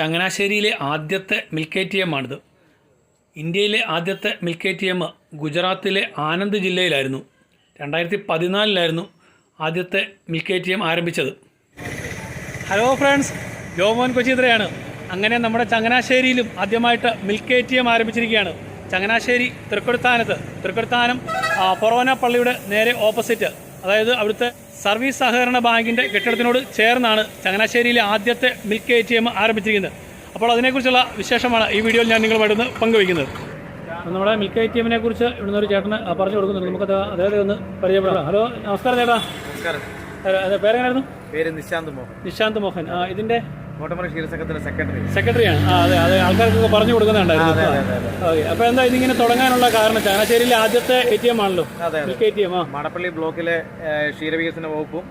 ചങ്ങനാശ്ശേരിയിലെ ആദ്യത്തെ milk ATM ആണിത്. ഇന്ത്യയിലെ ആദ്യത്തെ മിൽക്ക് ATM ഗുജറാത്തിലെ ആനന്ദ് ജില്ലയിലായിരുന്നു. 2014 ആദ്യത്തെ മിൽക്ക് ATM ആരംഭിച്ചത്. ഹലോ ഫ്രണ്ട്സ്, ജോമോൻ കൊച്ചിത്രയാണ്. അങ്ങനെ നമ്മുടെ ചങ്ങനാശ്ശേരിയിലും ആദ്യമായിട്ട് മിൽക്ക് ATM ആരംഭിച്ചിരിക്കുകയാണ്. ചങ്ങനാശ്ശേരി തൃക്കൊടുത്താനം ഫൊറോന പള്ളിയുടെ നേരെ ഓപ്പോസിറ്റ്, അതായത് അവിടുത്തെ സർവീസ് സഹകരണ ബാങ്കിൻ്റെ കെട്ടിടത്തിനോട് ചേർന്നാണ് ചങ്ങനാശ്ശേരിയിലെ ആദ്യത്തെ മിൽക്ക് ATM ആരംഭിച്ചിരിക്കുന്നത്. അപ്പോൾ അതിനെക്കുറിച്ചുള്ള വിശേഷമാണ് ഈ വീഡിയോയിൽ ഞാൻ നിങ്ങളുമായിട്ടൊന്ന് പങ്കുവയ്ക്കുന്നത്. നമ്മുടെ മിൽക്ക് ATM കുറിച്ച് ഇവിടുന്ന് ഒരു ചേട്ടന് പറഞ്ഞു കൊടുക്കുന്നുണ്ട്. നമുക്കത് അദ്ദേഹത്തെ ഒന്ന് പരിചയപ്പെടാം. ഹലോ, നമസ്കാരം ചേട്ടാ. നമസ്കാരം. പേരെങ്ങനായിരുന്നു? പേര് നിശാന്ത് മോഹൻ. ഇതിൻ്റെ സെക്രട്ടറിയാണ്. അതെ, ആൾക്കാർക്കൊക്കെ പറഞ്ഞു കൊടുക്കുന്നുണ്ടായിരുന്നു. ഓക്കെ, അപ്പോൾ എന്താ ഇതിങ്ങനെ തുടങ്ങാനുള്ള കാരണം? ചങ്ങനാശ്ശേരിയിലെ ആദ്യത്തെ ATM ആണല്ലോ മിൽക്ക് ATM. മടപ്പള്ളി ബ്ലോക്കിലെ ക്ഷീരവികസന വകുപ്പും,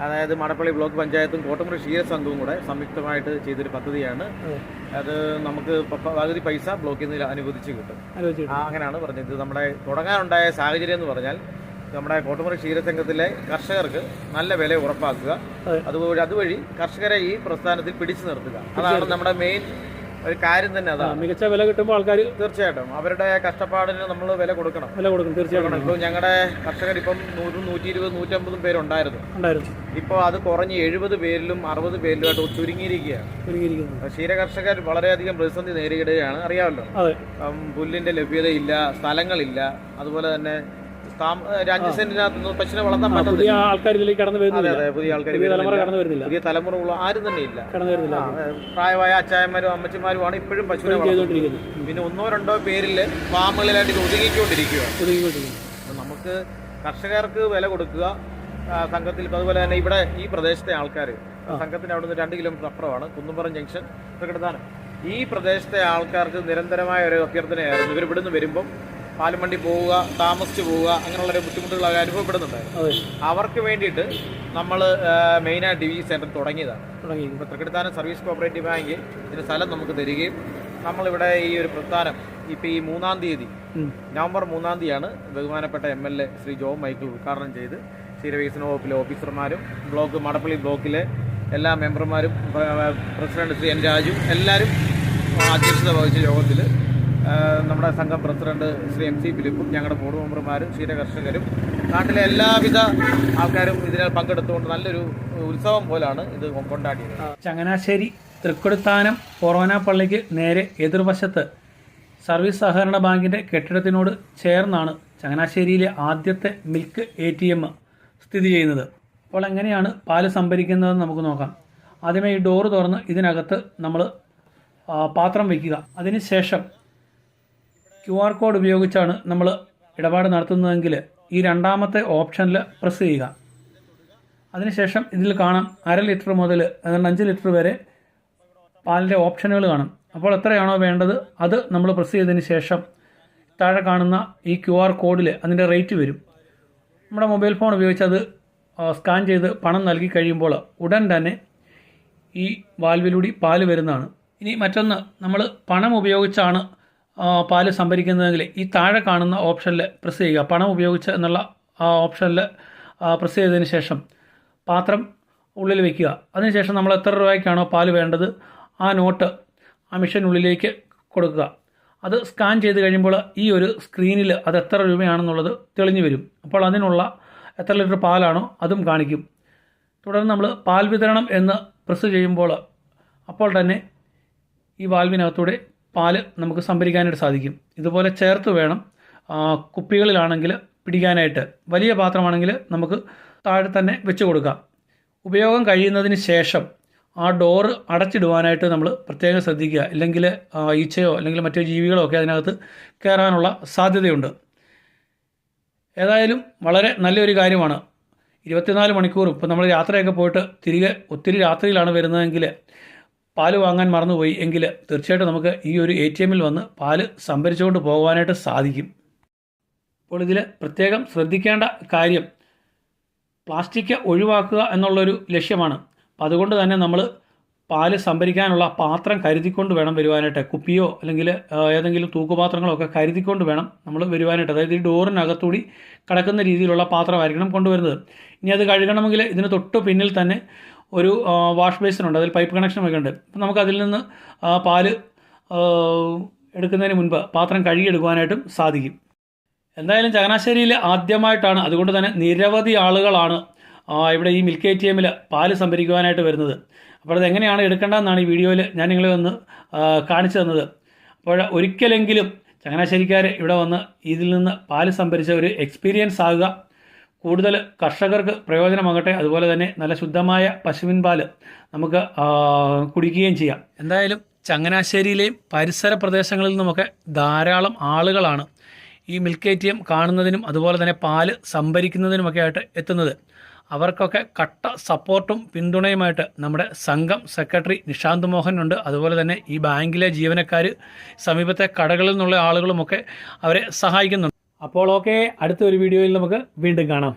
അതായത് മടപ്പള്ളി ബ്ലോക്ക് പഞ്ചായത്തും കോട്ടമുറി ക്ഷീര സംഘവും കൂടെ സംയുക്തമായിട്ട് ചെയ്തൊരു പദ്ധതിയാണ്. അത് നമുക്ക് പകുതി പൈസ ബ്ലോക്കിൽ നിന്ന് അനുവദിച്ച് കിട്ടും. അങ്ങനെയാണ് പറഞ്ഞത്. ഇത് നമ്മുടെ തുടങ്ങാനുണ്ടായ സാഹചര്യം എന്ന് പറഞ്ഞാൽ, നമ്മുടെ കോട്ടമുറി ക്ഷീരസംഘത്തിലെ കർഷകർക്ക് നല്ല വില ഉറപ്പാക്കുക, അതുവഴി കർഷകരെ ഈ പ്രസ്ഥാനത്തിൽ പിടിച്ചു നിർത്തുക. അതാണ് നമ്മുടെ മെയിൻ ഒരു കാര്യം തന്നെ. അതാണ് മികച്ച വില കിട്ടുമ്പോൾ ആൾക്കാർ തീർച്ചയായിട്ടും അവരുടെ കഷ്ടപ്പാടിന് നമ്മൾ വില കൊടുക്കണം. തീർച്ചയായിട്ടും. ഇപ്പോൾ ഞങ്ങളുടെ കർഷകർ ഇപ്പം 100, 120, 150 പേരുണ്ടായിരുന്നു. ഇപ്പോൾ അത് കുറഞ്ഞ് 70 പേരിലും 60 പേരിലുമായിട്ട് ചുരുങ്ങിയിരിക്കുകയാണ്. ക്ഷീര കർഷകർ വളരെയധികം പ്രതിസന്ധി നേരിടുകയാണ്. അറിയാമല്ലോ, പുല്ലിന്റെ ലഭ്യതയില്ല, സ്ഥലങ്ങളില്ല, അതുപോലെ തന്നെ 5 സെന്റിനകത്ത് പശുവിനെ വളർത്താൻ പറ്റും. പുതിയ ആൾക്കാർ ഇതിലേക്ക് കടന്നു വരുന്നില്ല. അതെ, പുതിയ ആൾക്കാർ പുതിയ തലമുറ ആരും തന്നെ ഇല്ല. പ്രായമായ അച്ചായന്മാരും അമ്മച്ചിമാരുമാണ് ഇപ്പോഴും പശുവിനെ വളർത്തുന്നത്. പിന്നെ 1, 2 പേരിൽ ഫാമുകളിലായിട്ട് ഒതുങ്ങിക്കൊണ്ടിരിക്കുകയാണ്. നമുക്ക് കർഷകർക്ക് വില കൊടുക്കുക സംഘത്തിൽ. അതുപോലെ തന്നെ ഇവിടെ ഈ പ്രദേശത്തെ ആൾക്കാർ, സംഘത്തിന് അവിടെ നിന്ന് 2 കിലോമീറ്റർ അപ്പുറമാണ് കുന്നുംപുറം ജംഗ്ഷൻ, തൃക്കൊടുത്താനം. ഈ പ്രദേശത്തെ ആൾക്കാർക്ക് നിരന്തരമായ ഒരു അഭ്യർത്ഥനയായിരുന്നു. ഇവർ ഇവിടുന്ന് വരുമ്പം പാലും വണ്ടി പോവുക, താമസിച്ച് പോവുക, അങ്ങനെയുള്ള ബുദ്ധിമുട്ടുകളൊക്കെ അനുഭവപ്പെടുന്നുണ്ടായിരുന്നു. അവർക്ക് വേണ്ടിയിട്ട് നമ്മൾ മെയിനായിട്ട് ഈ സെന്റർ തുടങ്ങിയതാണ്. ഇപ്പോൾ തൃക്കൊടുത്താനം സർവീസ് കോപ്പറേറ്റീവ് ബാങ്ക് ഇതിന് സ്ഥലം നമുക്ക് തരികയും നമ്മളിവിടെ ഈ ഒരു പ്രസ്ഥാനം ഇപ്പോൾ ഈ 3-ാം തീയതി, നവംബർ 3-ാം തീയതിയാണ് ബഹുമാനപ്പെട്ട MLA ശ്രീ ജോൺ മൈക്കിൾ ഉദ്ഘാടനം ചെയ്ത് ക്ഷീരവികസന വകുപ്പിലെ ഓഫീസർമാരും മടപ്പള്ളി ബ്ലോക്കിലെ എല്ലാ മെമ്പർമാരും പ്രസിഡന്റ് ശ്രീ N. രാജു എല്ലാവരും അധ്യക്ഷത വഹിച്ച യോഗത്തിൽ നമ്മുടെ സംഘം പ്രസിഡന്റ് ശ്രീ MC ഫിലിപ്പും ഞങ്ങളുടെ ബോർഡ് മെമ്പർമാരും ക്ഷീരകർഷകരും നാട്ടിലെ എല്ലാവിധ ആൾക്കാരും ഇതിൽ പങ്കെടുത്തുകൊണ്ട് നല്ലൊരു ഉത്സവം പോലാണ് ഇത് കൊണ്ടാടിയത്. ചങ്ങനാശ്ശേരി തൃക്കൊടുത്താനം ഫൊറോന പള്ളിക്ക് നേരെ എതിർവശത്ത് സർവീസ് സഹകരണ ബാങ്കിൻ്റെ കെട്ടിടത്തിനോട് ചേർന്നാണ് ചങ്ങനാശ്ശേരിയിലെ ആദ്യത്തെ മിൽക്ക് ATM സ്ഥിതി ചെയ്യുന്നത്. അപ്പോൾ എങ്ങനെയാണ് പാല് സംഭരിക്കുന്നതെന്ന് നമുക്ക് നോക്കാം. ആദ്യമേ ഈ ഡോറ് തുറന്ന് ഇതിനകത്ത് നമ്മൾ പാത്രം വയ്ക്കുക. അതിനുശേഷം QR കോഡ് ഉപയോഗിച്ചാണ് നമ്മൾ ഇടപാട് നടത്തുന്നതെങ്കിൽ ഈ 2ാമത്തെ ഓപ്ഷനിൽ പ്രസ് ചെയ്യുക. അതിനുശേഷം ഇതിൽ കാണാം 1/2 ലിറ്റർ മുതൽ 5 ലിറ്റർ വരെ പാലിൻ്റെ ഓപ്ഷനുകൾ കാണും. അപ്പോൾ എത്രയാണോ വേണ്ടത് അത് നമ്മൾ പ്രസ് ചെയ്തതിന് ശേഷം താഴെ കാണുന്ന ഈ QR കോഡിൽ അതിൻ്റെ റേറ്റ് വരും. നമ്മുടെ മൊബൈൽ ഫോൺ ഉപയോഗിച്ച് അത് സ്കാൻ ചെയ്ത് പണം നൽകി കഴിയുമ്പോൾ ഉടൻ തന്നെ ഈ വാൽവിലൂടെ പാല് വരുന്നതാണ്. ഇനി മറ്റൊന്ന്, നമ്മൾ പണം ഉപയോഗിച്ചാണ് പാല് സംഭരിക്കുന്നതെങ്കിൽ ഈ താഴെ കാണുന്ന ഓപ്ഷനിൽ പ്രസ് ചെയ്യുക. പണം ഉപയോഗിച്ച് എന്നുള്ള ഓപ്ഷനിൽ പ്രസ് ചെയ്തതിന് ശേഷം പാത്രം ഉള്ളിൽ വയ്ക്കുക. അതിനുശേഷം നമ്മൾ എത്ര രൂപയ്ക്കാണോ പാല് വേണ്ടത് ആ നോട്ട് ആ മെഷീനുള്ളിലേക്ക് കൊടുക്കുക. അത് സ്കാൻ ചെയ്ത് കഴിയുമ്പോൾ ഈ ഒരു സ്ക്രീനിൽ അത് എത്ര രൂപയാണെന്നുള്ളത് തെളിഞ്ഞു വരും. അപ്പോൾ അതിനുള്ള എത്ര ലിറ്റർ പാലാണോ അതും കാണിക്കും. തുടർന്ന് നമ്മൾ പാൽ വിതരണം എന്ന് പ്രസ് ചെയ്യുമ്പോൾ അപ്പോൾ തന്നെ ഈ വാൽവിനകത്തൂടെ പാല് നമുക്ക് സംഭരിക്കാനായിട്ട് സാധിക്കും. ഇതുപോലെ ചേർത്ത് വേണം കുപ്പികളിലാണെങ്കിൽ പിടിക്കാനായിട്ട്. വലിയ പാത്രമാണെങ്കിൽ നമുക്ക് താഴെ തന്നെ വെച്ച് കൊടുക്കാം. ഉപയോഗം കഴിയുന്നതിന് ശേഷം ആ ഡോറ് അടച്ചിടുവാനായിട്ട് നമ്മൾ പ്രത്യേകം ശ്രദ്ധിക്കുക. ഇല്ലെങ്കിൽ ഈച്ചയോ അല്ലെങ്കിൽ മറ്റു ജീവികളോ ഒക്കെ അതിനകത്ത് കയറാനുള്ള സാധ്യതയുണ്ട്. ഏതായാലും വളരെ നല്ലൊരു കാര്യമാണ്. 24 മണിക്കൂറും ഇപ്പോൾ നമ്മൾ യാത്രയൊക്കെ പോയിട്ട് തിരികെ ഒത്തിരി രാത്രിയിലാണ് വരുന്നതെങ്കിൽ പാല് വാങ്ങാൻ മറന്നുപോയി എങ്കിൽ തീർച്ചയായിട്ടും നമുക്ക് ഈ ഒരു ATMൽ വന്ന് പാല് സംഭരിച്ചുകൊണ്ട് പോകുവാനായിട്ട് സാധിക്കും. അപ്പോൾ ഇതിൽ പ്രത്യേകം ശ്രദ്ധിക്കേണ്ട കാര്യം പ്ലാസ്റ്റിക് ഒഴിവാക്കുക എന്നുള്ളൊരു ലക്ഷ്യമാണ്. അപ്പോൾ അതുകൊണ്ട് തന്നെ നമ്മൾ പാല് സംഭരിക്കാനുള്ള പാത്രം കരുതിക്കൊണ്ട് വേണം വരുവാനായിട്ട്. കുപ്പിയോ അല്ലെങ്കിൽ ഏതെങ്കിലും തൂക്കുപാത്രങ്ങളോ ഒക്കെ കരുതിക്കൊണ്ട് വേണം നമ്മൾ വരുവാനായിട്ട്. അതായത് ഈ ഡോറിനകത്തൂടി കിടക്കുന്ന രീതിയിലുള്ള പാത്രമായിരിക്കണം കൊണ്ടുവരുന്നത്. ഇനി അത് കഴുകണമെങ്കിൽ ഇതിന് തൊട്ട് പിന്നിൽ തന്നെ ഒരു വാഷ് ബേസിനുണ്ട്, അതിൽ പൈപ്പ് കണക്ഷനൊക്കെ ഉണ്ട്. അപ്പം നമുക്കതിൽ നിന്ന് പാല് എടുക്കുന്നതിന് മുൻപ് പാത്രം കഴുകിയെടുക്കുവാനായിട്ടും സാധിക്കും. എന്തായാലും ചങ്ങനാശ്ശേരിയിൽ ആദ്യമായിട്ടാണ്, അതുകൊണ്ട് തന്നെ നിരവധി ആളുകളാണ് ഇവിടെ ഈ മിൽക്ക് ATMൽ പാല് സംഭരിക്കുവാനായിട്ട് വരുന്നത്. അപ്പോൾ അതെങ്ങനെയാണ് എടുക്കേണ്ടതെന്നാണ് ഈ വീഡിയോയിൽ ഞാൻ നിങ്ങളെ ഒന്ന് കാണിച്ചു തന്നത്. അപ്പോൾ ഒരിക്കലെങ്കിലും ചങ്ങനാശ്ശേരിക്കാർ ഇവിടെ വന്ന് ഇതിൽ നിന്ന് പാല് സംഭരിച്ച ഒരു എക്സ്പീരിയൻസ് ആകുക. കൂടുതൽ കർഷകർക്ക് പ്രയോജനമാകട്ടെ. അതുപോലെ തന്നെ നല്ല ശുദ്ധമായ പശുവിൻ പാല് നമുക്ക് കുടിക്കുകയും ചെയ്യാം. എന്തായാലും ചങ്ങനാശ്ശേരിയിലെയും പരിസര പ്രദേശങ്ങളിൽ നിന്നുമൊക്കെ ധാരാളം ആളുകളാണ് ഈ മിൽക്ക് ATM കാണുന്നതിനും അതുപോലെ തന്നെ പാല് സംഭരിക്കുന്നതിനുമൊക്കെ ആയിട്ട് എത്തുന്നത്. അവർക്കൊക്കെ കട്ട സപ്പോർട്ടും പിന്തുണയുമായിട്ട് നമ്മുടെ സംഘം സെക്രട്ടറി നിഷാന്ത് മോഹൻ ഉണ്ട്. അതുപോലെ തന്നെ ഈ ബാങ്കിലെ ജീവനക്കാർ, സമീപത്തെ കടകളിൽ നിന്നുള്ള ആളുകളുമൊക്കെ അവരെ സഹായിക്കുന്നുണ്ട്. അപ്പോൾ ഓക്കെ, അടുത്ത ഒരു വീഡിയോയിൽ നമുക്ക് വീണ്ടും കാണാം.